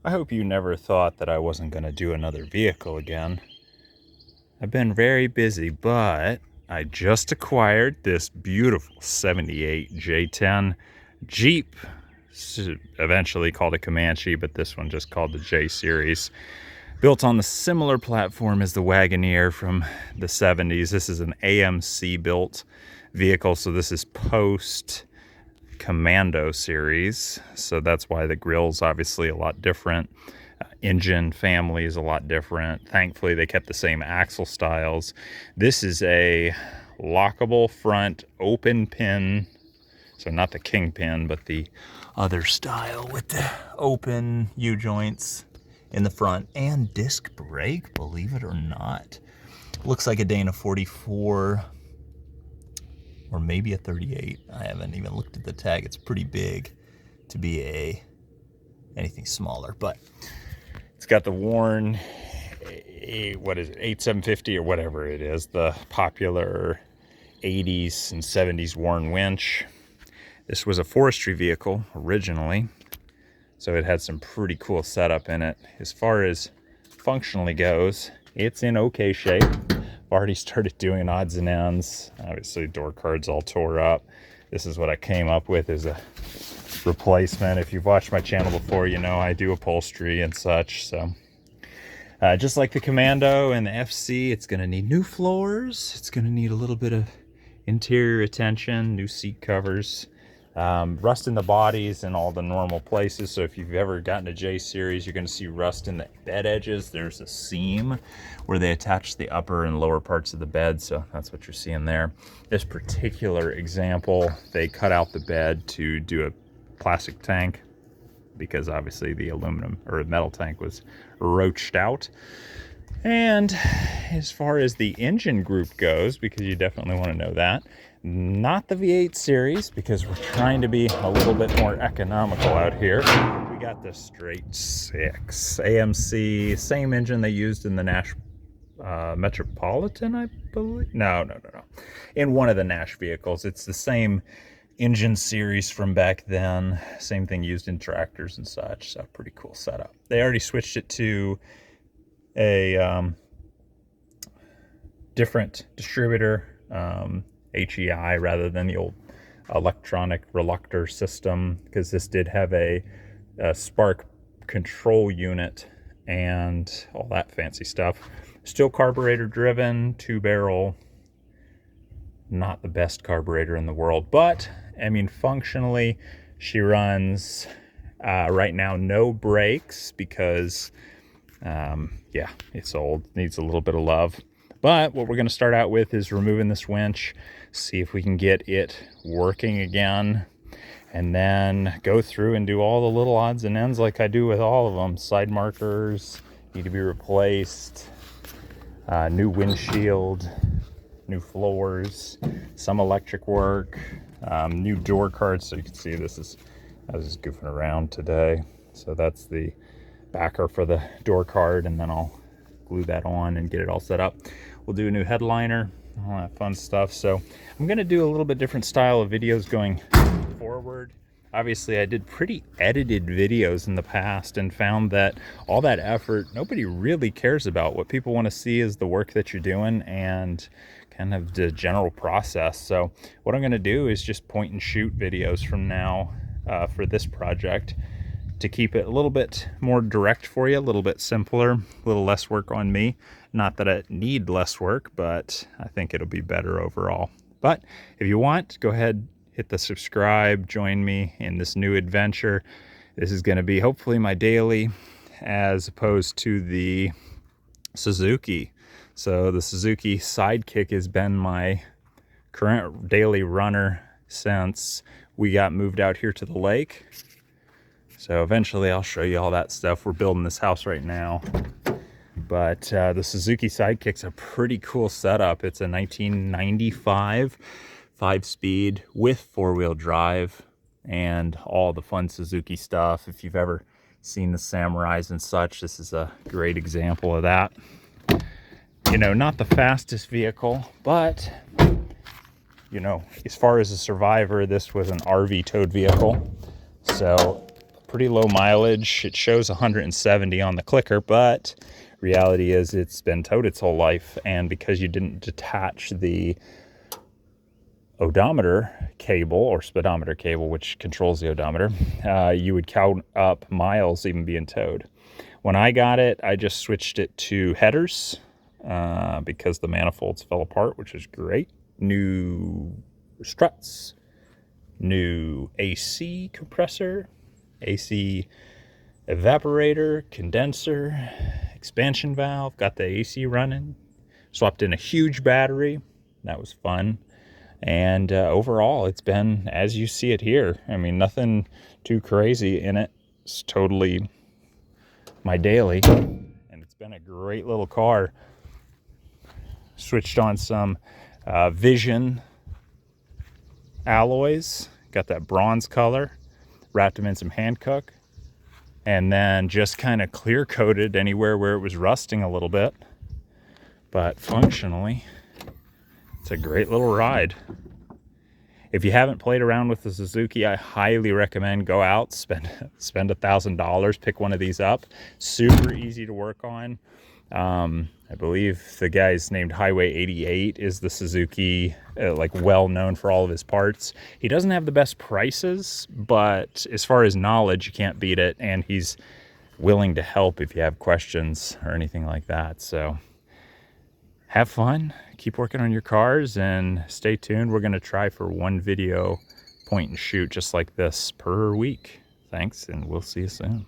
I hope you never thought that I wasn't going to do another vehicle again. I've been very busy, but I just acquired this beautiful 78 j10 Jeep. Eventually called a Comanche, but this one just called the J series. Built on the similar platform as the Wagoneer from the 70s. This is an AMC built vehicle, so this is post Commando series, so that's why the grill's obviously a lot different. Engine family is a lot different. Thankfully they kept the same axle styles. This is a lockable front open pin, so not the kingpin but the other style with the open U-joints in the front and disc brake, believe it or not. Looks like a Dana 44 or maybe a 38. I haven't even looked at the tag. It's pretty big to be anything smaller, but it's got the worn, what is it, 8750 or whatever it is, the popular 80s and 70s worn winch. This was a forestry vehicle originally, so it had some pretty cool setup in it. As far as functionally goes, it's in okay shape. I've already started doing odds and ends. Obviously door cards all tore up. This is what I came up with as a replacement. If you've watched my channel before, you know I do upholstery and such. So just like the Commando and the FC, it's going to need new floors. It's going to need a little bit of interior attention, new seat covers, rust in the bodies and all the normal places. So if you've ever gotten a J series, you're going to see rust in the bed edges. There's a seam where they attach the upper and lower parts of the bed, so that's what you're seeing there. This particular example, they cut out the bed to do a plastic tank because obviously the aluminum or metal tank was roached out. And as far as the engine group goes, because you definitely want to know that, not the V8 series, because we're trying to be a little bit more economical out here. We got the straight 6 AMC, same engine they used in the Nash Metropolitan, I believe. No. In one of the Nash vehicles. It's the same engine series from back then. Same thing used in tractors and such. So pretty cool setup. They already switched it to a different distributor, HEI, rather than the old electronic reluctor system, because this did have a spark control unit and all that fancy stuff. Still carburetor driven, 2-barrel, not the best carburetor in the world, but I mean functionally she runs right now no brakes because yeah, it's old, needs a little bit of love. But what we're going to start out with is removing this winch, see if we can get it working again, and then go through and do all the little odds and ends like I do with all of them. Side markers need to be replaced, new windshield, new floors, some electric work, new door cards. So you can see I was just goofing around today. So that's the backer for the door card, and then I'll glue that on and get it all set up. We'll do a new headliner, all that fun stuff. So I'm going to do a little bit different style of videos going forward. Obviously I did pretty edited videos in the past and found that all that effort nobody really cares about. What people want to see is the work that you're doing and kind of the general process. So what I'm going to do is just point and shoot videos from now for this project, to keep it a little bit more direct for you, a little bit simpler, a little less work on me. Not that I need less work, but I think it'll be better overall. But if you want, go ahead, hit the subscribe, join me in this new adventure. This is going to be hopefully my daily, as opposed to the Suzuki. So the Suzuki Sidekick has been my current daily runner since we got moved out here to the lake. So eventually I'll show you all that stuff. We're building this house right now. But the Suzuki Sidekick's a pretty cool setup. It's a 1995 5-speed with 4-wheel drive and all the fun Suzuki stuff. If you've ever seen the Samurais and such, this is a great example of that. You know, not the fastest vehicle, but you know, as far as a survivor, this was an RV towed vehicle. So pretty low mileage. It shows 170 on the clicker, but reality is it's been towed its whole life. And because you didn't detach the odometer cable or speedometer cable, which controls the odometer, you would count up miles even being towed. When I got it, I just switched it to headers because the manifolds fell apart, which is great. New struts, new AC compressor, AC evaporator, condenser, expansion valve, got the AC running, swapped in a huge battery. That was fun. And overall, it's been as you see it here. I mean, nothing too crazy in it. It's totally my daily, and it's been a great little car. Switched on some Vision alloys, got that bronze color, wrapped them in some Hankook, and then just kind of clear coated anywhere where it was rusting a little bit. But functionally, it's a great little ride. If you haven't played around with the Suzuki, I highly recommend go out, spend $1,000, pick one of these up. Super easy to work on. I believe the guy's named Highway 88 is the Suzuki, like well known for all of his parts. He doesn't have the best prices, but as far as knowledge, you can't beat it. And he's willing to help if you have questions or anything like that. So have fun, keep working on your cars, and stay tuned. We're going to try for one video point and shoot just like this per week. Thanks, and we'll see you soon.